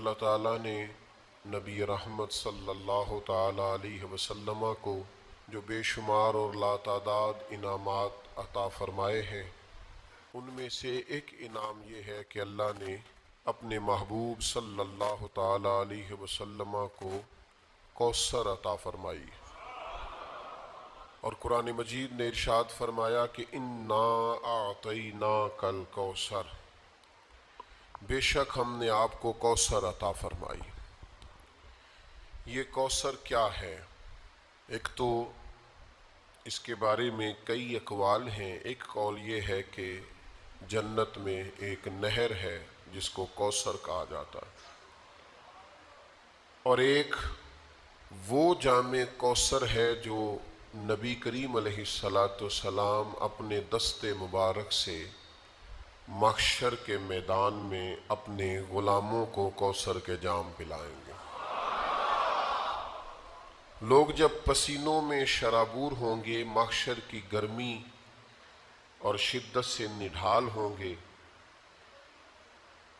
اللہ تعالیٰ نے نبی رحمت صلی اللہ تعالیٰ علیہ وسلم کو جو بے شمار اور لاتعداد انعامات عطا فرمائے ہیں، ان میں سے ایک انعام یہ ہے کہ اللہ نے اپنے محبوب صلی اللہ تعالیٰ علیہ وسلم کو کوثر عطا فرمائی، اور قرآن مجید نے ارشاد فرمایا کہ انا اعطیناک الکوثر، بے شک ہم نے آپ کو کوثر عطا فرمائی۔ یہ کوثر کیا ہے؟ ایک تو اس کے بارے میں کئی اقوال ہیں۔ ایک قول یہ ہے کہ جنت میں ایک نہر ہے جس کو کوثر کہا جاتا ہے، اور ایک وہ جام کوثر ہے جو نبی کریم علیہ السلام اپنے دست مبارک سے محشر کے میدان میں اپنے غلاموں کو کوثر کے جام پلائیں گے۔ لوگ جب پسینوں میں شرابور ہوں گے، محشر کی گرمی اور شدت سے نڈھال ہوں گے،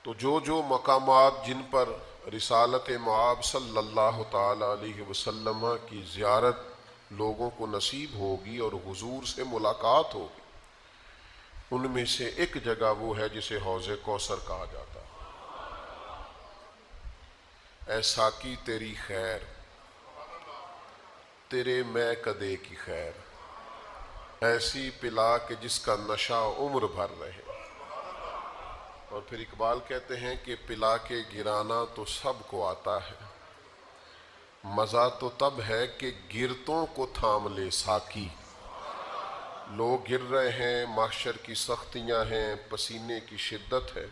تو جو مقامات جن پر رسالت مآب صلی اللہ تعالی علیہ وسلم کی زیارت لوگوں کو نصیب ہوگی اور حضور سے ملاقات ہوگی، ان میں سے ایک جگہ وہ ہے جسے حوض کوثر کہا جاتا ہے۔ اے ساقی تیری خیر، تیرے میں کدے کی خیر، ایسی پلا کہ جس کا نشہ عمر بھر رہے۔ اور پھر اقبال کہتے ہیں کہ پلا کے گرانا تو سب کو آتا ہے، مزہ تو تب ہے کہ گرتوں کو تھام لے ساقی۔ لوگ گر رہے ہیں، محشر کی سختیاں ہیں، پسینے کی شدت ہے،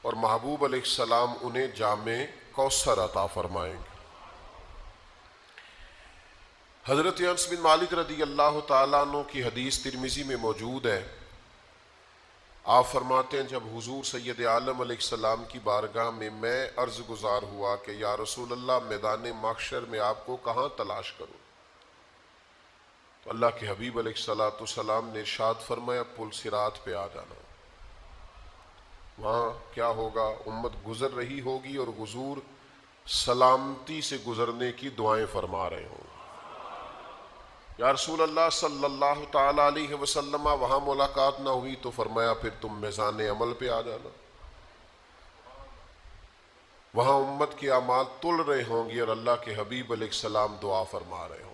اور محبوب علیہ السلام انہیں جام کوثر عطا فرمائیں گے۔ حضرت انس بن مالک رضی اللہ تعالیٰ عنہ کی حدیث ترمذی میں موجود ہے۔ آپ فرماتے ہیں جب حضور سید عالم علیہ السلام کی بارگاہ میں عرض گزار ہوا کہ یا رسول اللہ، میدان محشر میں آپ کو کہاں تلاش کروں، تو اللہ کے حبیب علیہ السلام نے ارشاد فرمایا پل صراط پہ آ جانا۔ وہاں کیا ہوگا؟ امت گزر رہی ہوگی اور حضور سلامتی سے گزرنے کی دعائیں فرما رہے ہوں۔ یا رسول اللہ صلی اللہ تعالی علیہ وسلم، وہاں ملاقات نہ ہوئی تو فرمایا پھر تم میزان عمل پہ آ جانا۔ وہاں امت کے اعمال تل رہے ہوں گے اور اللہ کے حبیب علیہ السلام دعا فرما رہے ہوں۔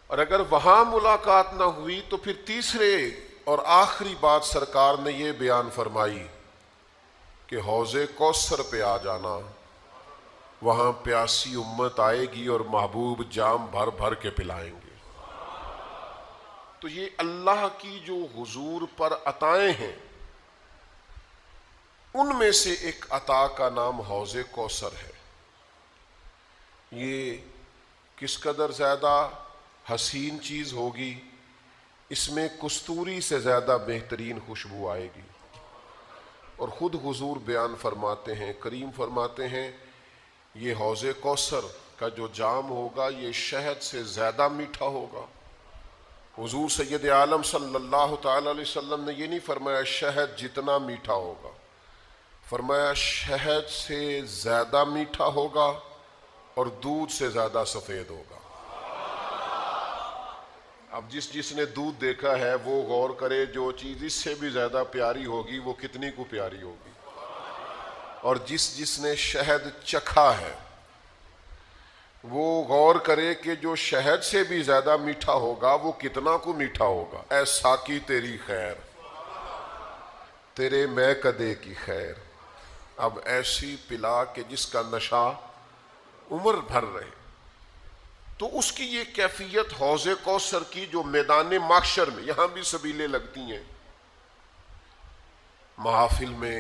اور اگر وہاں ملاقات نہ ہوئی تو پھر تیسرے اور آخری بات سرکار نے یہ بیان فرمائی کہ حوض کوثر پہ آ جانا۔ وہاں پیاسی امت آئے گی اور محبوب جام بھر بھر کے پلائیں گے۔ تو یہ اللہ کی جو حضور پر عطائیں ہیں، ان میں سے ایک عطا کا نام حوض کوثر ہے۔ یہ کس قدر زیادہ حسین چیز ہوگی، اس میں کستوری سے زیادہ بہترین خوشبو آئے گی۔ اور خود حضور بیان فرماتے ہیں، کریم فرماتے ہیں، یہ حوض کوثر کا جو جام ہوگا یہ شہد سے زیادہ میٹھا ہوگا۔ حضور سید عالم صلی اللہ تعالی علیہ وسلم نے یہ نہیں فرمایا شہد جتنا میٹھا ہوگا، فرمایا شہد سے زیادہ میٹھا ہوگا اور دودھ سے زیادہ سفید ہوگا۔ اب جس نے دودھ دیکھا ہے وہ غور کرے، جو چیز اس سے بھی زیادہ پیاری ہوگی وہ کتنی کو پیاری ہوگی، اور جس نے شہد چکھا ہے وہ غور کرے کہ جو شہد سے بھی زیادہ میٹھا ہوگا وہ کتنا کو میٹھا ہوگا۔ اے ساقی تیری خیر، تیرے میں کدے کی خیر، اب ایسی پلا کہ جس کا نشہ عمر بھر رہے۔ تو اس کی یہ کیفیت حوض کوثر کی جو میدان محشر میں، یہاں بھی سبیلیں لگتی ہیں، محافل میں،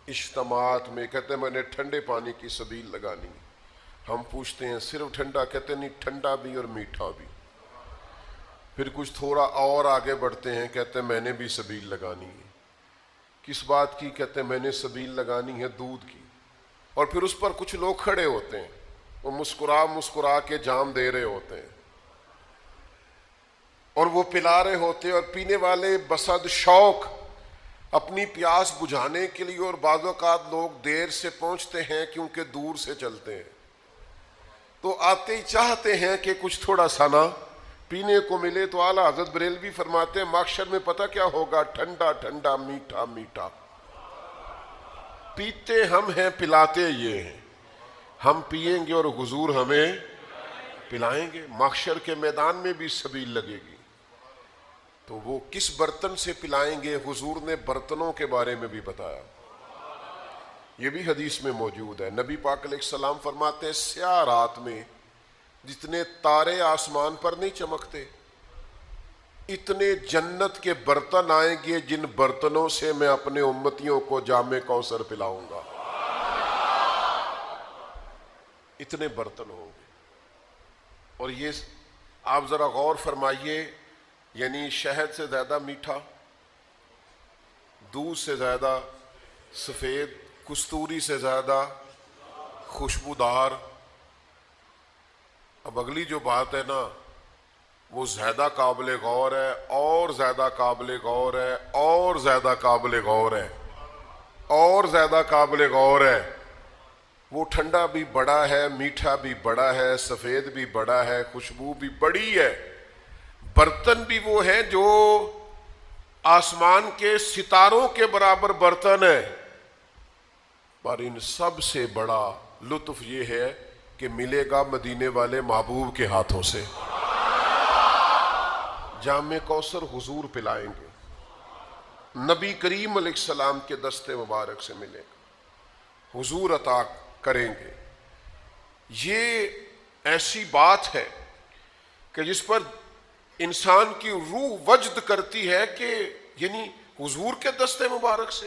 اجتماعات میں، کہتے ہیں میں نے ٹھنڈے پانی کی سبیل لگانی۔ ہم پوچھتے ہیں صرف ٹھنڈا؟ کہتے ہیں نہیں، ٹھنڈا بھی اور میٹھا بھی۔ پھر کچھ تھوڑا اور آگے بڑھتے ہیں، کہتے ہیں میں نے بھی سبیل لگانی ہے۔ کس بات کی؟ کہتے ہیں میں نے سبیل لگانی ہے دودھ کی۔ اور پھر اس پر کچھ لوگ کھڑے ہوتے ہیں، وہ مسکرا کے جام دے رہے ہوتے ہیں، اور وہ پلا رہے ہوتے ہیں، اور پینے والے بصد شوق اپنی پیاس بجھانے کے لیے، اور بعض اوقات لوگ دیر سے پہنچتے ہیں کیونکہ دور سے چلتے ہیں، تو آتے ہی چاہتے ہیں کہ کچھ تھوڑا سا نا پینے کو ملے. تو اعلیٰ حضرت بریلوی فرماتے ہیں محشر میں پتہ کیا ہوگا؟ ٹھنڈا ٹھنڈا میٹھا میٹھا. پیتے ہم ہیں پلاتے یہ ہیں، ہم پئیں گے اور حضور ہمیں پلائیں گے. محشر کے میدان میں بھی سبیل لگے گی. تو وہ کس برتن سے پلائیں گے؟ حضور نے برتنوں کے بارے میں بھی بتایا، یہ بھی حدیث میں موجود ہے. نبی پاک علیہ السلام فرماتے ہیں سیاہ رات میں جتنے تارے آسمان پر نہیں چمکتے، اتنے جنت کے برتن آئیں گے جن برتنوں سے میں اپنے امتیوں کو جام کوثر پلاؤں گا. اتنے برتن ہوں گے. اور یہ آپ ذرا غور فرمائیے، یعنی شہد سے زیادہ میٹھا، دودھ سے زیادہ سفید، کستوری سے زیادہ خوشبودار. اب اگلی جو بات ہے نا وہ زیادہ قابل غور ہے، اور زیادہ قابل غور ہے، اور زیادہ قابل غور ہے، اور زیادہ قابل غور ہے. وہ ٹھنڈا بھی بڑا ہے، میٹھا بھی بڑا ہے، سفید بھی بڑا ہے، خوشبو بھی بڑی ہے. برتن بھی وہ ہیں جو آسمان کے ستاروں کے برابر برتن ہے. پر ان سب سے بڑا لطف یہ ہے کہ ملے گا مدینے والے محبوب کے ہاتھوں سے. جام کوثر حضور پلائیں گے، نبی کریم علیہ السلام کے دست مبارک سے ملے گا، حضور عطا کریں گے. یہ ایسی بات ہے کہ جس پر انسان کی روح وجد کرتی ہے کہ یعنی حضور کے دست مبارک سے.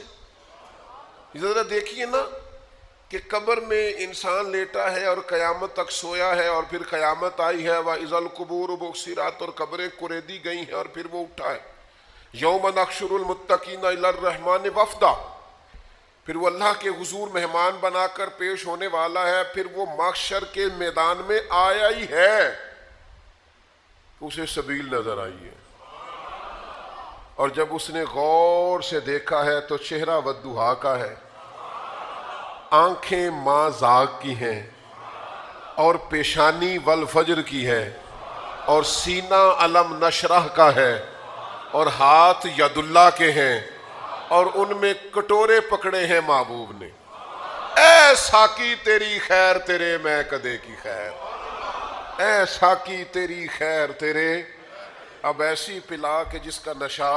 ذرا دیکھیے نا کہ قبر میں انسان لیٹا ہے اور قیامت تک سویا ہے، اور پھر قیامت آئی ہے وَإِذَا الْقُبُورُ بُعْثِرَتْ، اور قبریں کریدی گئی ہیں، اور پھر وہ اٹھا ہے. يَوْمَ نَحْشُرُ الْمُتَّقِينَ إِلَى الرَّحْمَنِ وَفْدًا، پھر وہ اللہ کے حضور مہمان بنا کر پیش ہونے والا ہے. پھر وہ محشر کے میدان میں آیا ہی ہے، اسے سبیل نظر آئی ہے. اور جب اس نے غور سے دیکھا ہے تو چہرہ والضحیٰ کا ہے، آنکھیں ماں زاغ کی ہیں، اور پیشانی والفجر کی ہے، اور سینہ علم نشرح کا ہے، اور ہاتھ ید اللہ کے ہیں، اور ان میں کٹورے پکڑے ہیں محبوب نے. اے ساقی تیری خیر تیرے میں کدے کی خیر، اے ساقی تیری خیر تیرے. اب ایسی پلا کہ جس کا نشہ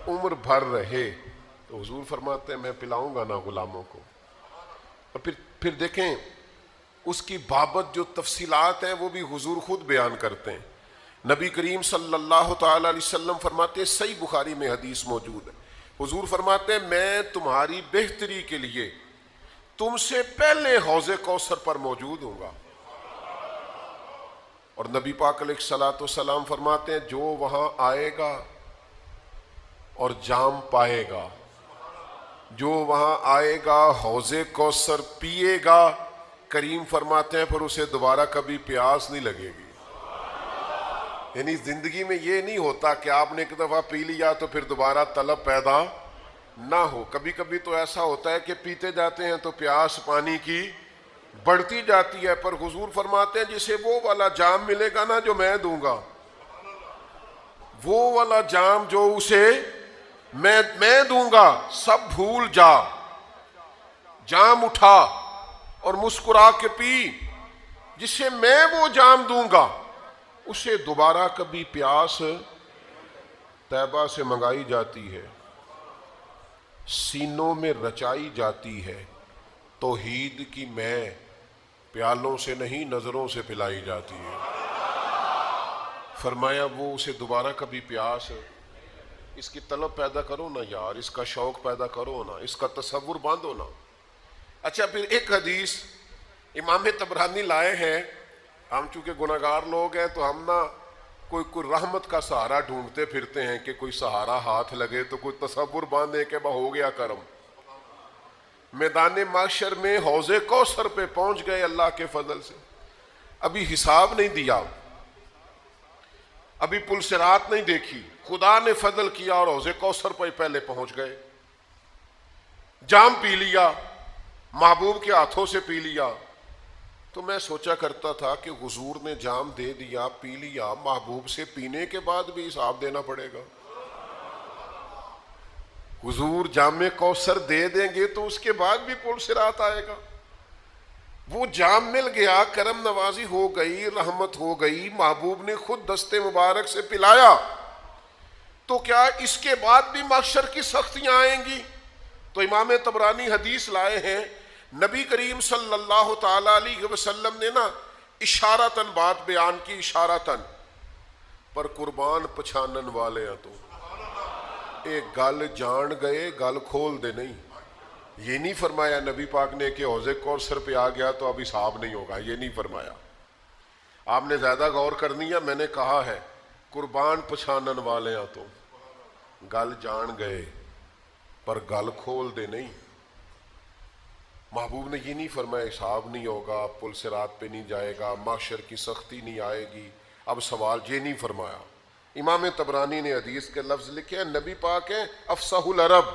عمر بھر رہے. تو حضور فرماتے ہیں میں پلاؤں گا نا غلاموں کو. اور پھر دیکھیں اس کی بابت جو تفصیلات ہیں وہ بھی حضور خود بیان کرتے ہیں. نبی کریم صلی اللہ تعالی علیہ وسلم فرماتے ہیں، صحیح بخاری میں حدیث موجود ہے، حضور فرماتے ہیں میں تمہاری بہتری کے لیے تم سے پہلے حوض کوثر پر موجود ہوں گا. اور نبی پاک علیہ الصلوۃ والسلام فرماتے ہیں جو وہاں آئے گا اور جام پائے گا، جو وہاں آئے گا حوض کوثر پیے گا، کریم فرماتے ہیں پھر اسے دوبارہ کبھی پیاس نہیں لگے گی. یعنی زندگی میں یہ نہیں ہوتا کہ آپ نے ایک دفعہ پی لیا تو پھر دوبارہ طلب پیدا نہ ہو. کبھی کبھی تو ایسا ہوتا ہے کہ پیتے جاتے ہیں تو پیاس پانی کی بڑھتی جاتی ہے. پر حضور فرماتے ہیں جسے وہ والا جام ملے گا نا جو میں دوں گا، وہ والا جام جو اسے میں دوں گا، سب بھول جا، جام اٹھا اور مسکرا کے پی. جسے میں وہ جام دوں گا اسے دوبارہ کبھی پیاس طیبہ سے منگائی جاتی ہے، سینوں میں رچائی جاتی ہے. توحید کی میں پیالوں سے نہیں نظروں سے پلائی جاتی ہے. فرمایا وہ اسے دوبارہ کبھی پیاس، اس کی طلب پیدا کرو نا یار، اس کا شوق پیدا کرو نا، اس کا تصور باندھو نا. اچھا پھر ایک حدیث امام طبرانی لائے ہیں. ہم چونکہ گناہگار لوگ ہیں تو ہم نا کوئی رحمت کا سہارا ڈھونڈتے پھرتے ہیں کہ کوئی سہارا ہاتھ لگے تو کوئی تصور باندھے کہ ہو گیا کرم. میدان محشر میں حوض کوثر پہ پہنچ گئے اللہ کے فضل سے. ابھی حساب نہیں دیا، ابھی پل صراط نہیں دیکھی، خدا نے فضل کیا اور حوض کوثر پہ پہلے پہنچ گئے. جام پی لیا، محبوب کے ہاتھوں سے پی لیا۔ تو میں سوچا کرتا تھا کہ حضور نے جام دے دیا، پی لیا، محبوب سے پینے کے بعد بھی حساب دینا پڑے گا۔ حضور جام کوثر دے دیں گے تو اس کے بعد بھی پل صراط آئے گا۔ وہ جام مل گیا، کرم نوازی ہو گئی، رحمت ہو گئی، محبوب نے خود دستے مبارک سے پلایا، تو کیا اس کے بعد بھی محشر کی سختیاں آئیں گی؟ تو امام طبرانی حدیث لائے ہیں، نبی کریم صلی اللہ تعالی علیہ وسلم نے نا اشارتاً بات بیان کی، اشارتاً، پر قربان پچھانن والے ہیں تو ایک گل جان گئے گل کھول دے نہیں۔ یہ نہیں فرمایا نبی پاک نے کہ حوض کوثر پہ آ گیا تو اب حساب نہیں ہوگا، یہ نہیں فرمایا۔ آپ نے زیادہ غور کرنی ہے، میں نے کہا ہے قربان پچھانن والے ہیں تو گل جان گئے پر گل کھول دے نہیں۔ محبوب نے یہ نہیں فرمایا حساب نہیں ہوگا، پل صراط پہ نہیں جائے گا، محشر کی سختی نہیں آئے گی، اب سوال یہ نہیں فرمایا۔ امام طبرانی نے حدیث کے لفظ لکھے ہیں، نبی پاک ہیں افصح العرب،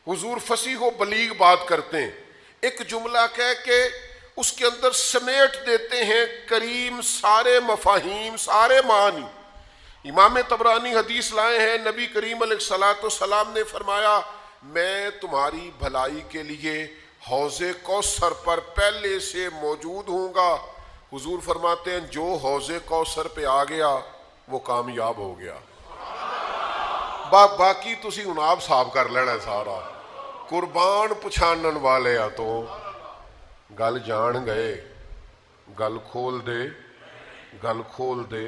حضور فصیح و بلیغ بات کرتے ہیں، ایک جملہ کہہ کے اس کے اندر سمیٹ دیتے ہیں کریم سارے مفاہیم، سارے معنی۔ امام طبرانی حدیث لائے ہیں، نبی کریم علیہ الصلوۃ والسلام نے فرمایا میں تمہاری بھلائی کے لیے حوض کوثر پر پہلے سے موجود ہوں گا۔ حضور فرماتے ہیں جو حوض کوثر پہ آ گیا وہ کامیاب ہو گیا، باقی تسی ہن آپ صاحب کر لینا سارا۔ قربان پچھانن والے آ تو گل جان گئے گل کھول دے، گل کھول دے۔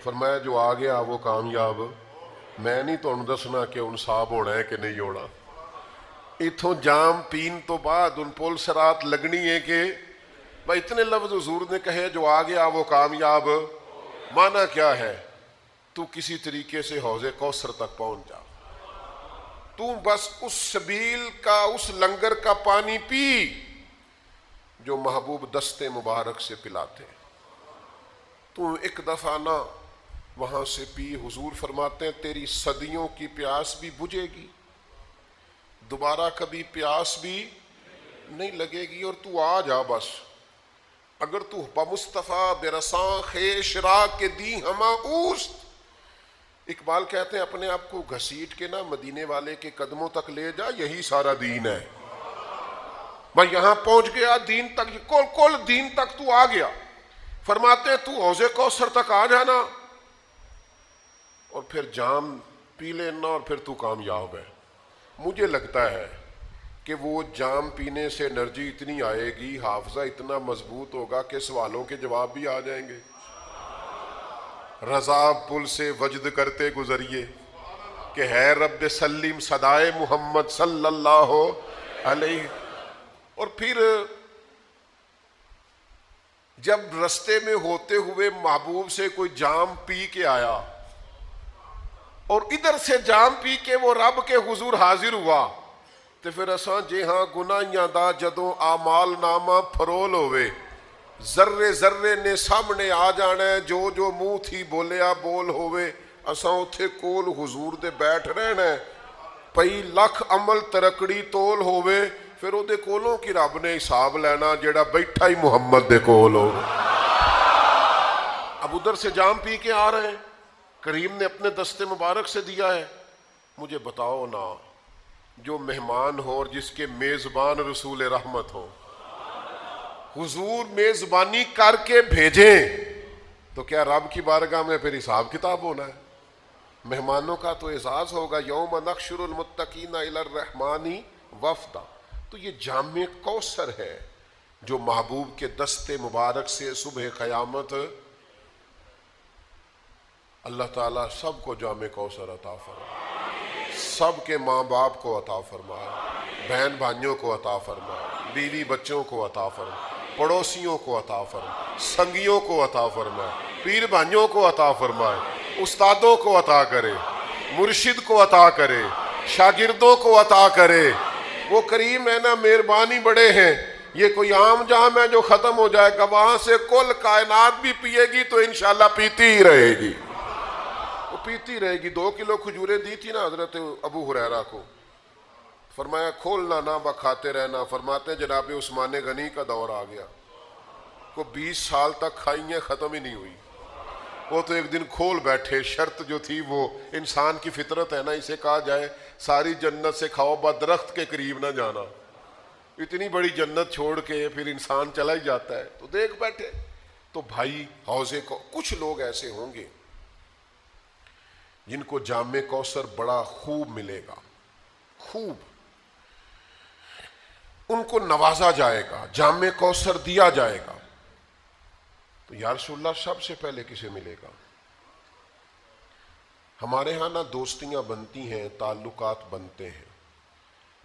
فرمایا جو آ گیا وہ کامیاب۔ میں نہیں تو دسنا کہ ان صاحب ہونا ہے کہ نہیں ہونا۔ اتھوں جام پین تو بعد ان پل صراط لگنی ہے کہ بھائی اتنے لفظ حضور نے کہے جو آ گیا وہ کامیاب۔ معنی کیا ہے؟ تو کسی طریقے سے حوض کوثر تک پہنچ جا، تو بس اس سبیل کا، اس لنگر کا پانی پی جو محبوب دستے مبارک سے پلاتے۔ تو ایک دفعہ نہ وہاں سے پی، حضور فرماتے ہیں تیری صدیوں کی پیاس بھی بجھے گی، دوبارہ کبھی پیاس بھی نہیں لگے گی، اور تو آ جا بس۔ اگر تو بمصطفیٰ برساں خیش را کے دی ہما اوست، اقبال کہتے ہیں اپنے آپ کو گھسیٹ کے نا مدینے والے کے قدموں تک لے جا، یہی سارا دین ہے۔ میں یہاں پہنچ گیا دین تک، کل دین تک تو آ گیا۔ فرماتے ہیں تو حوض کوثر تک آ جانا اور پھر جام پی لینا اور پھر تو کامیاب ہے۔ مجھے لگتا ہے کہ وہ جام پینے سے انرجی اتنی آئے گی، حافظہ اتنا مضبوط ہوگا کہ سوالوں کے جواب بھی آ جائیں گے۔ رضا پل سے وجد کرتے گزریے کہ ہے رب سلیم صدائے محمد صلی اللہ علیہ۔ اور پھر جب رستے میں ہوتے ہوئے محبوب سے کوئی جام پی کے آیا اور ادھر سے جام پی کے وہ رب کے حضور حاضر ہوا، تو پھر اساں جے ہاں گناہیاں دا جدوں اعمال نامہ پھرول ہوئے، ذرے ذرے نے سامنے آ جانا ہے، جو جو منہ تھی بولیا بول ہوئے، اساں اتھے کول حضور دے بیٹھ رہنا ہے، پئی لکھ عمل ترکڑی تول ہوئے، پھر او دے کولوں کی رب نے حساب لینا جیڑا بیٹھا ہی محمد دے کول ہو۔ اب ادھر سے جام پی کے آ رہے ہیں، کریم نے اپنے دستے مبارک سے دیا ہے۔ مجھے بتاؤ نا، جو مہمان ہو اور جس کے میزبان رسول رحمت ہو، حضور میزبانی کر کے بھیجیں تو کیا رب کی بارگاہ میں پھر حساب کتاب ہونا ہے؟ مہمانوں کا تو اعزاز ہوگا، یوم نحشر المتقین الی الرحمن وفدا۔ تو یہ جامع کوثر ہے جو محبوب کے دستے مبارک سے صبح قیامت اللہ تعالیٰ سب کو جامع کوثر عطا فرمائے، سب کے ماں باپ کو عطا فرمائے، بہن بھائیوں کو عطا فرمائے، بیوی بچوں کو عطا فرمائے، پڑوسیوں کو عطا فرمائے، سنگیوں کو عطا فرمائے، پیر بھائیوں کو عطا فرمائے، استادوں کو عطا کرے، مرشد کو عطا کرے، شاگردوں کو عطا کرے۔ وہ کریم ہے نا، مہربانی بڑے ہیں۔ یہ کوئی عام جام ہے جو ختم ہو جائے گا، وہاں سے کل کائنات بھی پیے گی تو انشاءاللہ پیتی ہی رہے گی، وہ پیتی رہے گی۔ 2 کلو کھجوریں دی تھی نا حضرت ابو ہریرہ کو، فرمایا کھولنا نہ بکھاتے رہنا. فرماتے ہیں جناب عثمان غنی کا دور آ گیا, کو 20 سال تک کھائی ہیں ختم ہی نہیں ہوئی. وہ تو ایک دن کھول بیٹھے. شرط جو تھی وہ انسان کی فطرت ہے نا, اسے کہا جائے ساری جنت سے کھاؤ درخت کے قریب نہ جانا. اتنی بڑی جنت چھوڑ کے پھر انسان چلا ہی جاتا ہے, تو دیکھ بیٹھے. تو بھائی حوضے کو کچھ لوگ ایسے ہوں گے جن کو جام کوثر بڑا خوب ملے گا, خوب ان کو نوازا جائے گا, جام کوثر دیا جائے گا. تو یا رسول اللہ سب سے پہلے کسے ملے گا؟ ہمارے ہاں نا دوستیاں بنتی ہیں, تعلقات بنتے ہیں,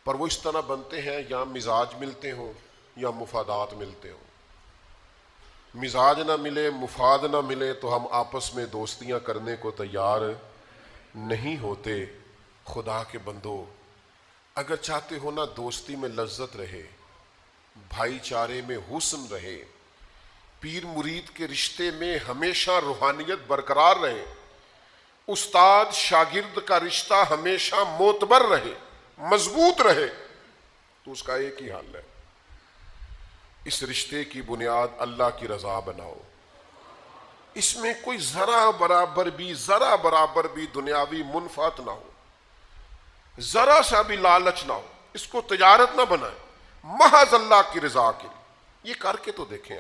پر وہ اس طرح بنتے ہیں یا مزاج ملتے ہوں یا مفادات ملتے ہوں. مزاج نہ ملے, مفاد نہ ملے تو ہم آپس میں دوستیاں کرنے کو تیار نہیں ہوتے. خدا کے بندو, اگر چاہتے ہو نا دوستی میں لذت رہے, بھائی چارے میں حسن رہے, پیر مرید کے رشتے میں ہمیشہ روحانیت برقرار رہے, استاد شاگرد کا رشتہ ہمیشہ معتبر رہے, مضبوط رہے, تو اس کا ایک ہی حل ہے, اس رشتے کی بنیاد اللہ کی رضا بناؤ. اس میں کوئی ذرا برابر بھی دنیاوی منفعت نہ ہو, ذرا سا بھی لالچ نہ ہو. اس کو تجارت نہ بنائیں, محض اللہ کی رضا کے لیے. یہ کر کے تو دیکھیں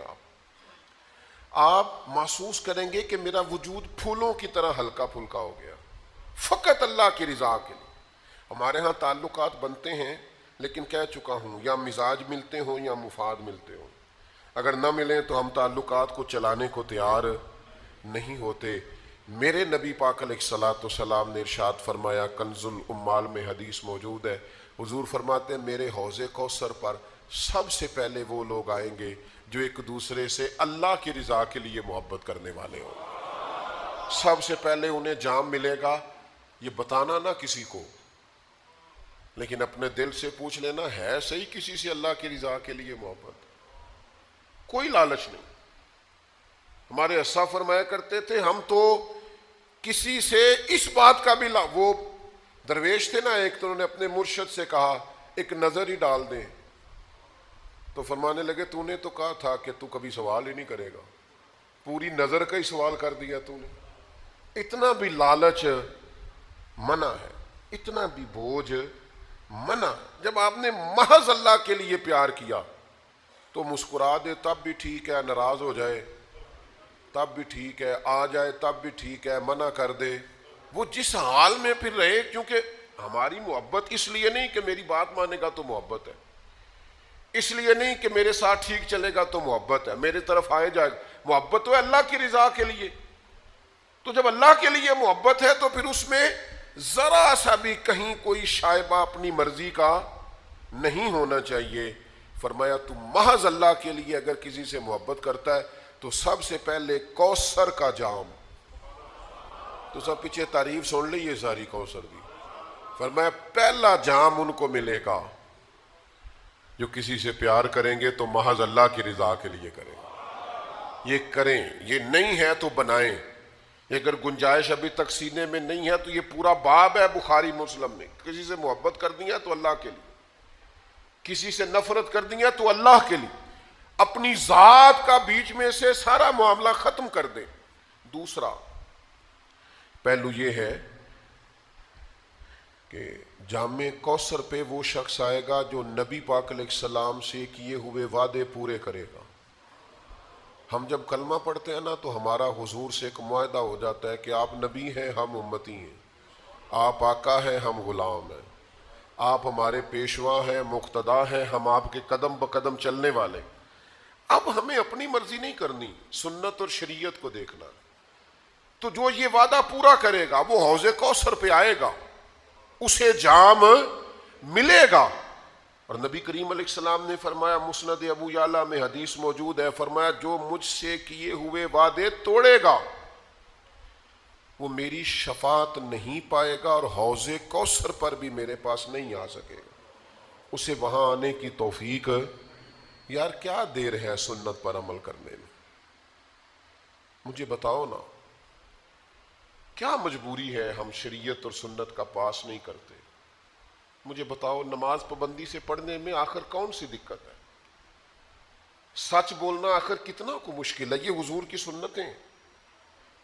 آپ محسوس کریں گے کہ میرا وجود پھولوں کی طرح ہلکا پھلکا ہو گیا, فقط اللہ کی رضا کے لیے. ہمارے ہاں تعلقات بنتے ہیں, لیکن کہہ چکا ہوں یا مزاج ملتے ہوں یا مفاد ملتے ہوں. اگر نہ ملیں تو ہم تعلقات کو چلانے کو تیار نہیں ہوتے. میرے نبی پاک علیہ الصلوۃ والسلام نے ارشاد فرمایا, کنز الامال میں حدیث موجود ہے, حضور فرماتے ہیں میرے حوض کوثر پر سب سے پہلے وہ لوگ آئیں گے جو ایک دوسرے سے اللہ کی رضا کے لیے محبت کرنے والے ہوں. سب سے پہلے انہیں جام ملے گا. یہ بتانا نہ کسی کو, لیکن اپنے دل سے پوچھ لینا ہے صحیح کسی سے اللہ کی رضا کے لیے محبت؟ کوئی لالچ نہیں. ہمارے اسا فرمایا کرتے تھے ہم تو کسی سے اس بات کا بھی وہ درویش تھے نا ایک, تو انہوں نے اپنے مرشد سے کہا ایک نظر ہی ڈال دیں, تو فرمانے لگے تو نے تو کہا تھا کہ تو کبھی سوال ہی نہیں کرے گا, پوری نظر کا ہی سوال کر دیا تو نے. اتنا بھی لالچ منع ہے, اتنا بھی بوجھ منع. جب آپ نے محض اللہ کے لیے پیار کیا تو مسکرا دے تب بھی ٹھیک ہے, ناراض ہو جائے تب بھی ٹھیک ہے, آ جائے تب بھی ٹھیک ہے, منع کر دے, وہ جس حال میں پھر رہے. کیونکہ ہماری محبت اس لیے نہیں کہ میری بات مانے گا تو محبت ہے, اس لیے نہیں کہ میرے ساتھ ٹھیک چلے گا تو محبت ہے, میرے طرف آئے جائے گا. محبت تو ہے اللہ کی رضا کے لیے. تو جب اللہ کے لیے محبت ہے تو پھر اس میں ذرا سا بھی کہیں کوئی شائبہ اپنی مرضی کا نہیں ہونا چاہیے. فرمایا تو محض اللہ کے لیے اگر کسی سے محبت کرتا ہے تو سب سے پہلے کوثر کا جام, تو سب پیچھے تعریف سن لی یہ ساری کوثر کی. فرمایا پہلا جام ان کو ملے گا جو کسی سے پیار کریں گے تو محض اللہ کی رضا کے لیے کریں گے. یہ کریں, یہ نہیں ہے تو بنائیں. اگر گنجائش ابھی تک سینے میں نہیں ہے تو یہ پورا باب ہے بخاری مسلم میں. کسی سے محبت کر دیا تو اللہ کے لیے, کسی سے نفرت کر دیا تو اللہ کے لیے, اپنی ذات کا بیچ میں سے سارا معاملہ ختم کر دیں. دوسرا پہلو یہ ہے کہ جام کوثر پہ وہ شخص آئے گا جو نبی پاک علیہ السلام سے کیے ہوئے وعدے پورے کرے گا. ہم جب کلمہ پڑھتے ہیں نا تو ہمارا حضور سے ایک معاہدہ ہو جاتا ہے کہ آپ نبی ہیں, ہم امتی ہیں, آپ آقا ہیں, ہم غلام ہیں, آپ ہمارے پیشوا ہیں, مقتدا ہیں, ہم آپ کے قدم بقدم چلنے والے. اب ہمیں اپنی مرضی نہیں کرنی, سنت اور شریعت کو دیکھنا. تو جو یہ وعدہ پورا کرے گا وہ حوض کوثر پہ آئے گا, اسے جام ملے گا. اور نبی کریم علیہ السلام نے فرمایا, مسند ابو یعلا میں حدیث موجود ہے, فرمایا جو مجھ سے کیے ہوئے وعدے توڑے گا وہ میری شفاعت نہیں پائے گا اور حوض کوثر پر بھی میرے پاس نہیں آ سکے گا. اسے وہاں آنے کی توفیق. یار کیا دیر ہے سنت پر عمل کرنے میں؟ مجھے بتاؤ نا, کیا مجبوری ہے ہم شریعت اور سنت کا پاس نہیں کرتے؟ مجھے بتاؤ نماز پابندی سے پڑھنے میں آخر کون سی دقت ہے؟ سچ بولنا آخر کتنا کو مشکل ہے؟ یہ حضور کی سنتیں.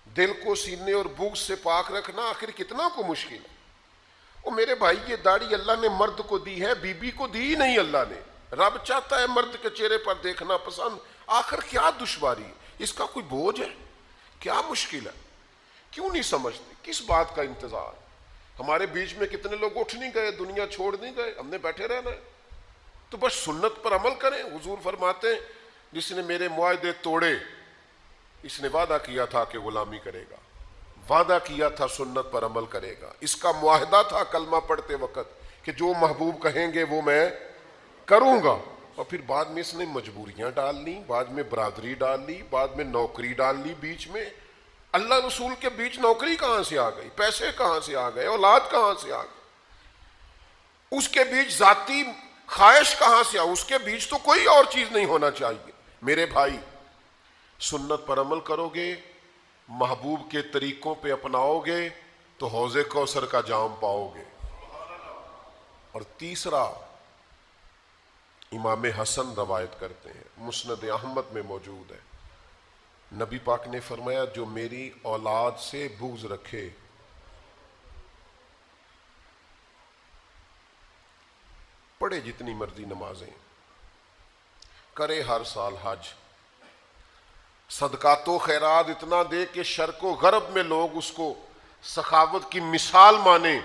دل کو سینے اور بغض سے پاک رکھنا آخر کتنا کو مشکل ہے؟ او میرے بھائی یہ داڑھی اللہ نے مرد کو دی ہے، بی بی کو دی ہی نہیں اللہ نے. رب چاہتا ہے مرد کے چہرے پر دیکھنا پسند. آخر کیا دشواری ہے؟ اس کا کوئی بوجھ ہے؟ کیا مشکل ہے؟ کیوں نہیں سمجھتے؟ کس بات کا انتظار؟ ہمارے بیچ میں کتنے لوگ اٹھ نہیں گئے، دنیا چھوڑ نہیں گئے، ہم نے بیٹھے رہنا ہے. تو بس سنت پر عمل کریں. حضور فرماتے ہیں جس نے میرے معاہدے توڑے اس نے وعدہ کیا تھا کہ غلامی کرے گا، وعدہ کیا تھا سنت پر عمل کرے گا. اس کا معاہدہ تھا کلمہ پڑھتے وقت کہ جو محبوب کہیں گے وہ میں کروں گا. اور پھر بعد میں اس نے مجبوریاں ڈال لی، بعد میں برادری ڈال لی، بعد میں نوکری ڈال لی. بیچ میں اللہ رسول کے بیچ نوکری کہاں سے آ گئی؟ پیسے کہاں سے آ گئے؟ اولاد کہاں سے آ گئی؟ اس کے بیچ ذاتی خواہش کہاں سے آ؟ اس کے بیچ تو کوئی اور چیز نہیں ہونا چاہیے. میرے بھائی سنت پر عمل کرو گے، محبوب کے طریقوں پہ اپناؤ گے تو حوض کوثر کا جام پاؤ گے. اور تیسرا امام حسن روایت کرتے ہیں، مسند احمد میں موجود ہے، نبی پاک نے فرمایا جو میری اولاد سے بغض رکھے پڑھے جتنی مرضی نمازیں، کرے ہر سال حج، صدقات و خیرات اتنا دے کہ شرق و غرب میں لوگ اس کو سخاوت کی مثال مانیں،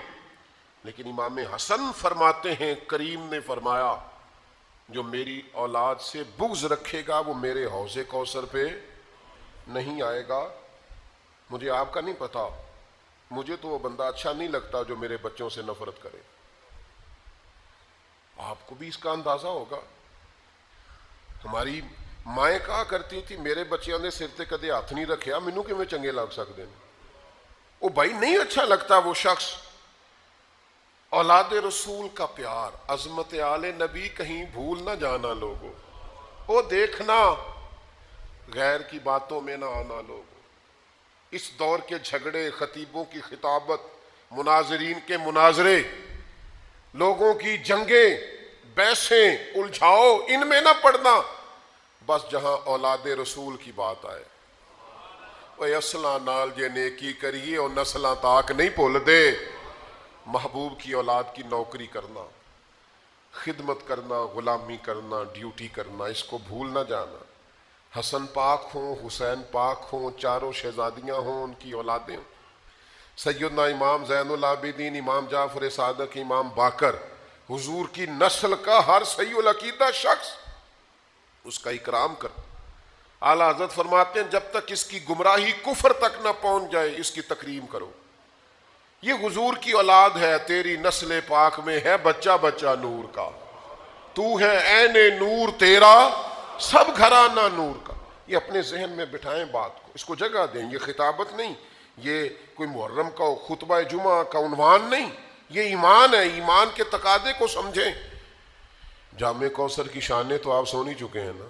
لیکن امام حسن فرماتے ہیں کریم نے فرمایا جو میری اولاد سے بغض رکھے گا وہ میرے حوض کوثر پہ نہیں آئے گا. مجھے آپ کا نہیں پتا، مجھے تو وہ بندہ اچھا نہیں لگتا جو میرے بچوں سے نفرت کرے. آپ کو بھی اس کا اندازہ ہوگا. ہماری مائیں کہا کرتی تھی میرے بچیاں نے سر تے کدے ہاتھ نہیں رکھیا، مینوں کیویں چنگے لگ سکتے ہیں؟ وہ بھائی نہیں اچھا لگتا وہ شخص. اولاد رسول کا پیار، عظمت آل نبی کہیں بھول نہ جانا لوگوں، وہ دیکھنا غیر کی باتوں میں نہ آنا لوگوں. اس دور کے جھگڑے، خطیبوں کی خطابت، مناظرین کے مناظرے، لوگوں کی جنگیں، بحثیں، الجھاؤ، ان میں نہ پڑنا. بس جہاں اولاد رسول کی بات آئے وہ اصلاں نال جے نیکی کریے اور نسلاں تاک نہیں بھول دے. محبوب کی اولاد کی نوکری کرنا، خدمت کرنا، غلامی کرنا، ڈیوٹی کرنا، اس کو بھول نہ جانا. حسن پاک ہوں، حسین پاک ہوں، چاروں شہزادیاں ہوں، ان کی اولادیں ہوں، سیدنا امام زین العابدین، امام جعفر صادق، امام باقر، حضور کی نسل کا ہر صحیح العقیدہ شخص اس کا اکرام کر. اعلیٰ حضرت فرماتے ہیں جب تک اس کی گمراہی کفر تک نہ پہنچ جائے اس کی تکریم کرو. یہ حضور کی اولاد ہے، تیری نسل پاک میں ہے بچہ بچہ نور کا، تو ہے عین نور تیرا سب گھرانہ نور کا. یہ اپنے ذہن میں بٹھائیں بات کو، اس کو جگہ دیں. یہ خطابت نہیں، یہ کوئی محرم کا خطبہ جمعہ کا عنوان نہیں، یہ ایمان ہے. ایمان کے تقاضے کو سمجھیں. جامع کوثر کی شانیں تو آپ سن ہی چکے ہیں نا.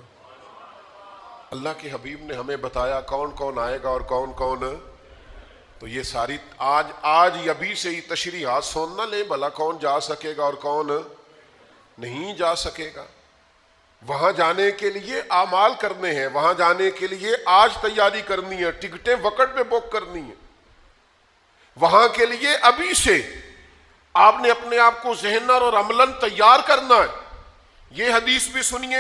اللہ کے حبیب نے ہمیں بتایا کون کون آئے گا اور کون کون. تو یہ ساری آج ابھی سے ہی تشریحات سن نہ لیں بھلا کون جا سکے گا اور کون نہیں جا سکے گا. وہاں جانے کے لیے اعمال کرنے ہیں، وہاں جانے کے لیے آج تیاری کرنی ہے، ٹکٹیں وقت پہ بک کرنی ہیں. وہاں کے لیے ابھی سے آپ نے اپنے آپ کو ذہناً اور عملاً تیار کرنا ہے. یہ حدیث بھی سنیے،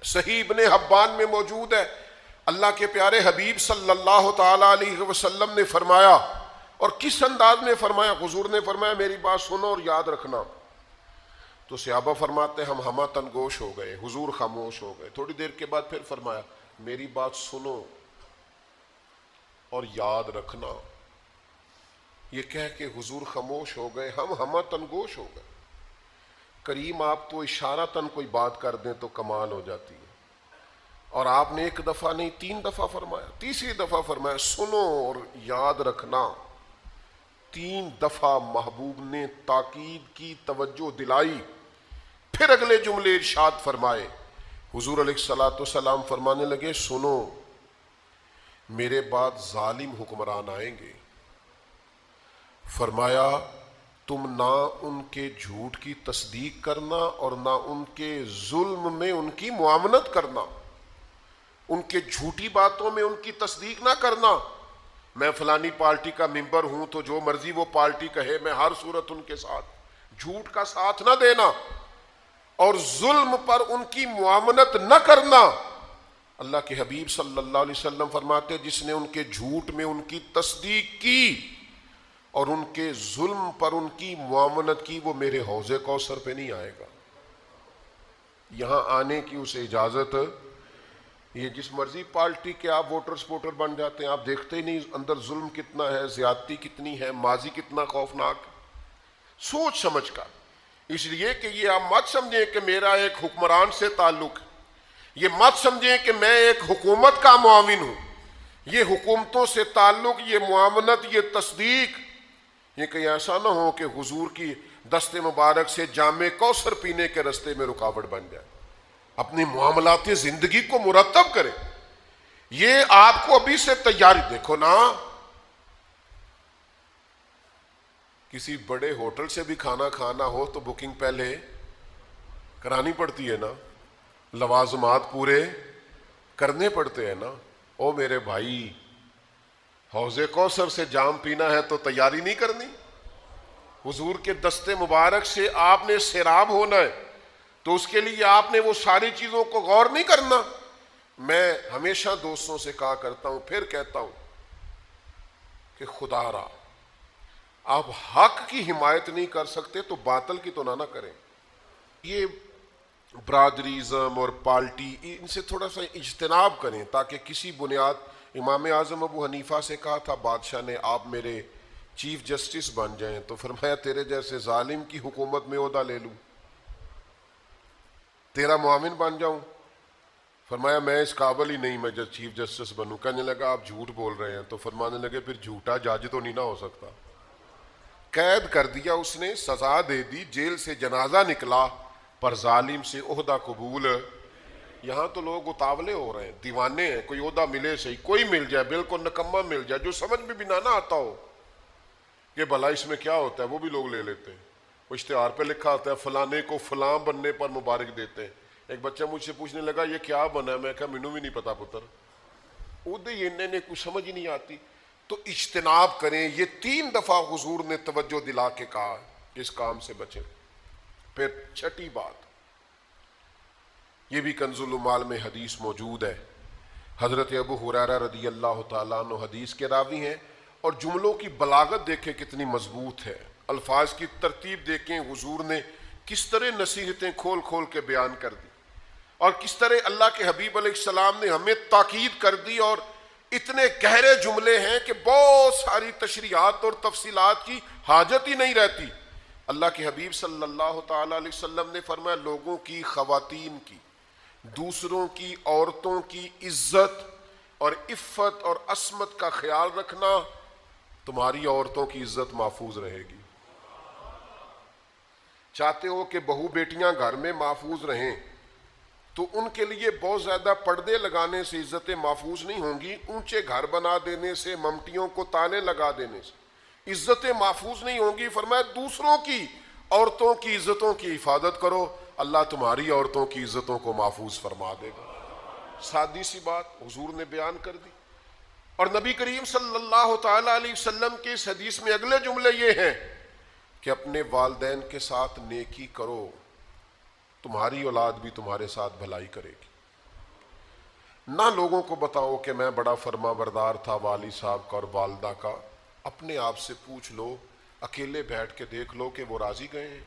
صحیح ابن حبان میں موجود ہے. اللہ کے پیارے حبیب صلی اللہ تعالی علیہ وسلم نے فرمایا، اور کس انداز میں فرمایا؟ حضور نے فرمایا میری بات سنو اور یاد رکھنا. تو صحابہ فرماتے ہم ہمہ تنگوش ہو گئے، حضور خاموش ہو گئے. تھوڑی دیر کے بعد پھر فرمایا میری بات سنو اور یاد رکھنا. یہ کہہ کے حضور خاموش ہو گئے، ہم ہمہ تنگوش ہو گئے. کریم آپ تو اشارتاً کوئی بات کر دیں تو کمال ہو جاتی ہے، اور آپ نے ایک دفعہ نہیں 3 دفعہ فرمایا. تیسری دفعہ فرمایا سنو اور یاد رکھنا. 3 دفعہ محبوب نے تاکید کی، توجہ دلائی. پھر اگلے جملے ارشاد فرمائے. حضور علیہ الصلوۃ والسلام فرمانے لگے سنو میرے بعد ظالم حکمران آئیں گے. فرمایا تم نہ ان کے جھوٹ کی تصدیق کرنا اور نہ ان کے ظلم میں ان کی معاونت کرنا، ان کے جھوٹی باتوں میں ان کی تصدیق نہ کرنا۔ میں فلانی پارٹی کا ممبر ہوں تو جو مرضی وہ پارٹی کہے میں ہر صورت ان کے ساتھ، جھوٹ کا ساتھ نہ دینا اور ظلم پر ان کی معاونت نہ کرنا۔ اللہ کے حبیب صلی اللہ علیہ وسلم فرماتے جس نے ان کے جھوٹ میں ان کی تصدیق کی اور ان کے ظلم پر ان کی معاونت کی، وہ میرے حوض کوثر پہ نہیں آئے گا۔ یہاں آنے کی اسے اجازت، یہ جس مرضی پارٹی کے آپ ووٹر سپورٹر بن جاتے ہیں، آپ دیکھتے ہی نہیں اندر ظلم کتنا ہے، زیادتی کتنی ہے، ماضی کتنا خوفناک۔ سوچ سمجھ کر، اس لیے کہ یہ آپ مت سمجھیں کہ میرا ایک حکمران سے تعلق ہے، یہ مت سمجھیں کہ میں ایک حکومت کا معاون ہوں، یہ حکومتوں سے تعلق، یہ معاونت، یہ تصدیق، یہ کہیں ایسا نہ ہو کہ حضور کی دست مبارک سے جام کوثر پینے کے رستے میں رکاوٹ بن جائے۔ اپنی معاملات زندگی کو مرتب کریں۔ یہ آپ کو ابھی سے تیاری، دیکھو نا، کسی بڑے ہوٹل سے بھی کھانا کھانا ہو تو بکنگ پہلے کرانی پڑتی ہے نا، لوازمات پورے کرنے پڑتے ہیں نا۔ او میرے بھائی، حوض کوثر سے جام پینا ہے تو تیاری نہیں کرنی؟ حضور کے دست مبارک سے آپ نے سیراب ہونا ہے تو اس کے لیے آپ نے وہ ساری چیزوں کو غور نہیں کرنا؟ میں ہمیشہ دوستوں سے کہا کرتا ہوں، پھر کہتا ہوں کہ خدا را آپ حق کی حمایت نہیں کر سکتے تو باطل کی تو نہ کریں۔ یہ برادریزم اور پارٹی، ان سے تھوڑا سا اجتناب کریں تاکہ کسی بنیاد۔ امام اعظم ابو حنیفہ سے کہا تھا بادشاہ نے آپ میرے چیف جسٹس بن جائیں، تو فرمایا تیرے جیسے ظالم کی حکومت میں عہدہ لے لوں، تیرا معاون بن جاؤں؟ فرمایا میں اس قابل ہی نہیں میں جب چیف جسٹس بنوں۔ کہنے لگا آپ جھوٹ بول رہے ہیں، تو فرمانے لگے پھر جھوٹا جج تو نہیں نہ ہو سکتا۔ قید کر دیا اس نے، سزا دے دی، جیل سے جنازہ نکلا، پر ظالم سے عہدہ قبول۔ یہاں تو لوگ اتاولے ہو رہے ہیں، دیوانے ہیں، کوئی عہدہ ملے صحیح، کوئی مل جائے، بالکل نکمہ مل جائے، جو سمجھ میں بھی نہ آتا ہو کہ بھلا اس میں کیا ہوتا ہے، وہ بھی لوگ لے لیتے ہیں۔ وہ اشتہار پہ لکھا ہوتا ہے فلانے کو فلاں بننے پر مبارک دیتے ہیں۔ ایک بچہ مجھ سے پوچھنے لگا یہ کیا بنا ہے، میں کہا مینوں بھی نہیں پتا پتر، عہدے انہیں نے کچھ سمجھ ہی نہیں آتی۔ تو اجتناب کریں، یہ 3 دفعہ حضور نے توجہ دلا کے کہا کہ اس کام سے بچیں۔ پھر چھٹی بات، یہ بھی کنز العمال میں حدیث موجود ہے، حضرت ابو ہریرہ رضی اللہ تعالیٰ عنہ حدیث کے راوی ہیں، اور جملوں کی بلاغت دیکھیں کتنی مضبوط ہے، الفاظ کی ترتیب دیکھیں، حضور نے کس طرح نصیحتیں کھول کھول کے بیان کر دی، اور کس طرح اللہ کے حبیب علیہ السلام نے ہمیں تاکید کر دی، اور اتنے گہرے جملے ہیں کہ بہت ساری تشریحات اور تفصیلات کی حاجت ہی نہیں رہتی۔ اللہ کے حبیب صلی اللہ تعالیٰ علیہ وسلم نے فرمایا لوگوں کی، خواتین کی، دوسروں کی عورتوں کی عزت اور عفت اور عصمت کا خیال رکھنا، تمہاری عورتوں کی عزت محفوظ رہے گی۔ چاہتے ہو کہ بہو بیٹیاں گھر میں محفوظ رہیں تو ان کے لیے بہت زیادہ پردے لگانے سے عزتیں محفوظ نہیں ہوں گی، اونچے گھر بنا دینے سے، ممٹیوں کو تانے لگا دینے سے عزتیں محفوظ نہیں ہوں گی۔ فرمایا دوسروں کی عورتوں کی عزتوں کی حفاظت کرو، اللہ تمہاری عورتوں کی عزتوں کو محفوظ فرما دے گا۔ سادی سی بات حضور نے بیان کر دی، اور نبی کریم صلی اللہ تعالیٰ علیہ وسلم کی اس حدیث میں اگلے جملے یہ ہیں کہ اپنے والدین کے ساتھ نیکی کرو، تمہاری اولاد بھی تمہارے ساتھ بھلائی کرے گی۔ نہ لوگوں کو بتاؤ کہ میں بڑا فرما بردار تھا والد صاحب کا اور والدہ کا، اپنے آپ سے پوچھ لو، اکیلے بیٹھ کے دیکھ لو کہ وہ راضی گئے ہیں۔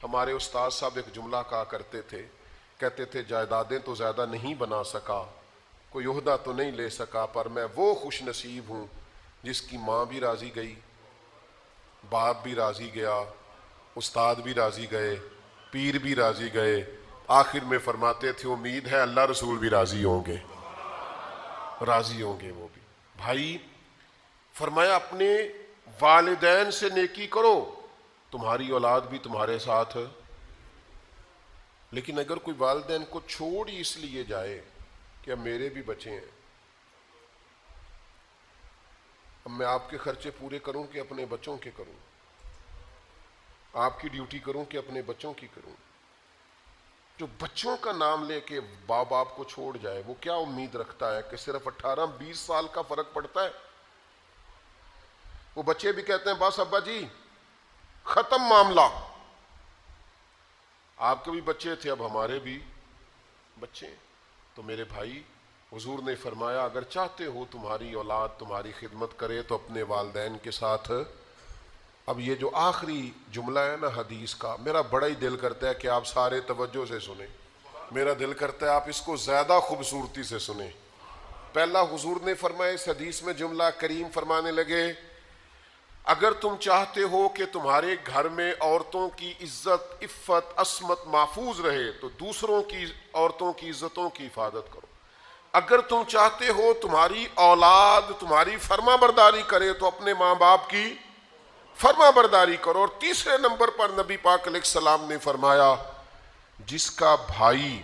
ہمارے استاد صاحب ایک جملہ کہا کرتے تھے، کہتے تھے جائیدادیں تو زیادہ نہیں بنا سکا، کوئی عہدہ تو نہیں لے سکا، پر میں وہ خوش نصیب ہوں جس کی ماں بھی راضی گئی، باپ بھی راضی گیا، استاد بھی راضی گئے، پیر بھی راضی گئے، آخر میں فرماتے تھے امید ہے اللہ رسول بھی راضی ہوں گے، راضی ہوں گے وہ بھی۔ بھائی فرمایا اپنے والدین سے نیکی کرو، تمہاری اولاد بھی تمہارے ساتھ۔ لیکن اگر کوئی والدین کو چھوڑ ہی اس لیے جائے کہ اب میرے بھی بچے ہیں، اب میں آپ کے خرچے پورے کروں کہ اپنے بچوں کے کروں، آپ کی ڈیوٹی کروں کہ اپنے بچوں کی کروں؟ جو بچوں کا نام لے کے باپ باپ کو چھوڑ جائے وہ کیا امید رکھتا ہے کہ صرف 18-20 سال کا فرق پڑتا ہے؟ وہ بچے بھی کہتے ہیں بس ابا جی ختم معاملہ. آپ کے بھی بچے تھے، اب ہمارے بھی بچے ہیں. تو میرے بھائی، حضور نے فرمایا اگر چاہتے ہو تمہاری اولاد تمہاری خدمت کرے تو اپنے والدین کے ساتھ. اب یہ جو آخری جملہ ہے نا حدیث کا، میرا بڑا ہی دل کرتا ہے کہ آپ سارے توجہ سے سنیں. میرا دل کرتا ہے آپ اس کو زیادہ خوبصورتی سے سنیں. پہلا حضور نے فرمایا اس حدیث میں جملہ کریم فرمانے لگے اگر تم چاہتے ہو کہ تمہارے گھر میں عورتوں کی عزت عفت عصمت محفوظ رہے تو دوسروں کی عورتوں کی عزتوں کی حفاظت کرو. اگر تم چاہتے ہو تمہاری اولاد تمہاری فرما برداری کرے تو اپنے ماں باپ کی فرما برداری کرو. اور تیسرے نمبر پر نبی پاک علیہ السلام نے فرمایا جس کا بھائی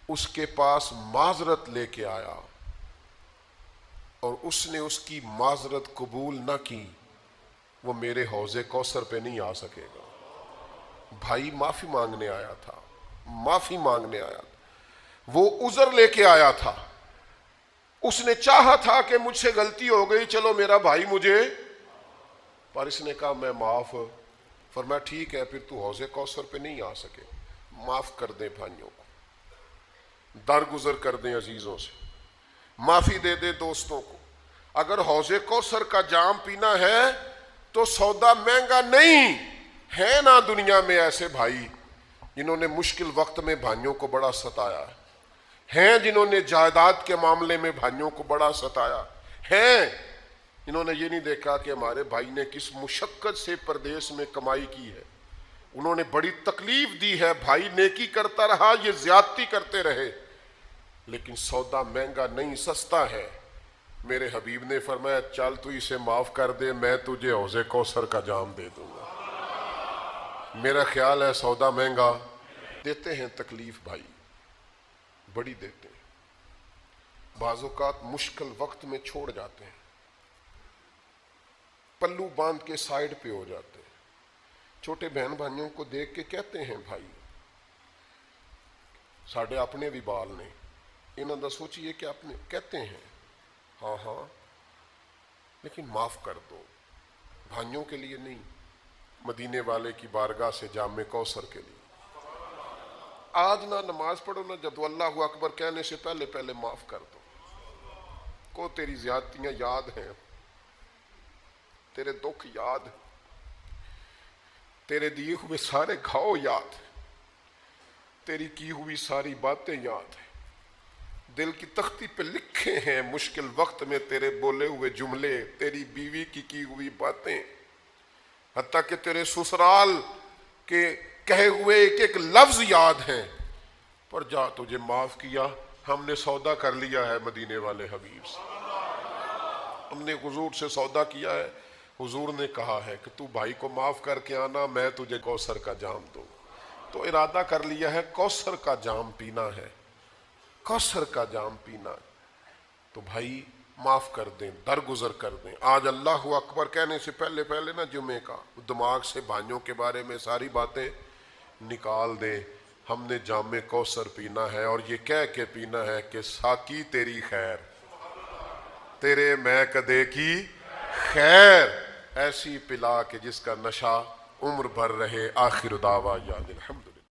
اس کے پاس معذرت لے کے آیا اور اس نے اس کی معذرت قبول نہ کی وہ میرے حوض کوثر پہ نہیں آ سکے گا. بھائی معافی مانگنے آیا تھا، معافی مانگنے آیا تھا، وہ عذر لے کے آیا تھا، اس نے چاہا تھا کہ مجھ سے غلطی ہو گئی چلو میرا بھائی مجھے، پر اس نے کہا میں معاف. فرمایا ٹھیک ہے پھر تو حوض کوثر پہ نہیں آ سکے. معاف کر دیں بھائیوں کو، درگزر کر دیں عزیزوں سے، معافی دے دیں دوستوں کو. اگر حوض کوثر کا جام پینا ہے تو سودا مہنگا نہیں ہے. نا دنیا میں ایسے بھائی جنہوں نے مشکل وقت میں بھائیوں کو بڑا ستایا ہیں جنہوں نے جائیداد کے معاملے میں بھائیوں کو بڑا ستایا ہیں، انہوں نے یہ نہیں دیکھا کہ ہمارے بھائی نے کس مشقت سے پردیس میں کمائی کی ہے، انہوں نے بڑی تکلیف دی ہے. بھائی نیکی کرتا رہا یہ زیادتی کرتے رہے، لیکن سودا مہنگا نہیں سستا ہے. میرے حبیب نے فرمایا چل تو اسے معاف کر دے میں تجھے حوض کوثر کا جام دے دوں گا. میرا خیال ہے سودا مہنگا دیتے ہیں، تکلیف بھائی بڑی دیتے ہیں، بعض اوقات مشکل وقت میں چھوڑ جاتے ہیں، پلو باندھ کے سائیڈ پہ ہو جاتے ہیں. چھوٹے بہن بھائیوں کو دیکھ کے کہتے ہیں بھائی ساڑھے اپنے بھی بال نے انہوں نے سوچیے کہ اپنے کہتے ہیں ہاں ہاں لیکن معاف کر دو. بھائیوں کے لیے نہیں، مدینے والے کی بارگاہ سے جام کوثر کے لیے. آج نہ نماز پڑھو نہ جب اللہ اکبر کہنے سے پہلے پہلے معاف کر دو. کو تیری زیادتیاں یاد ہیں، تیرے دکھ یاد، تیرے دیے ہوئے سارے گھاؤ یاد، تیری کی ہوئی ساری باتیں یاد ہیں، دل کی تختی پہ لکھے ہیں مشکل وقت میں تیرے بولے ہوئے جملے، تیری بیوی کی ہوئی باتیں، حتیٰ کہ تیرے سسرال کے کہے ہوئے ایک ایک لفظ یاد ہیں. پر جا تجھے معاف کیا، ہم نے سودا کر لیا ہے مدینے والے حبیب سے، ہم نے حضور سے سودا کیا ہے. حضور نے کہا ہے کہ تو بھائی کو معاف کر کے آنا میں تجھے کوثر کا جام دوں. تو ارادہ کر لیا ہے کوثر کا جام پینا ہے، کوثر کا جام پینا. تو بھائی معاف کر دیں، درگزر کر دیں. آج اللہ اکبر کہنے سے پہلے پہلے نا جمعے کا دماغ سے بھائیوں کے بارے میں ساری باتیں نکال دیں. ہم نے جام کوثر پینا ہے اور یہ کہہ کے پینا ہے کہ ساقی تیری خیر، تیرے میں کدے کی خیر، ایسی پلا کہ جس کا نشہ عمر بھر رہے. آخر دعویٰ یا الحمد.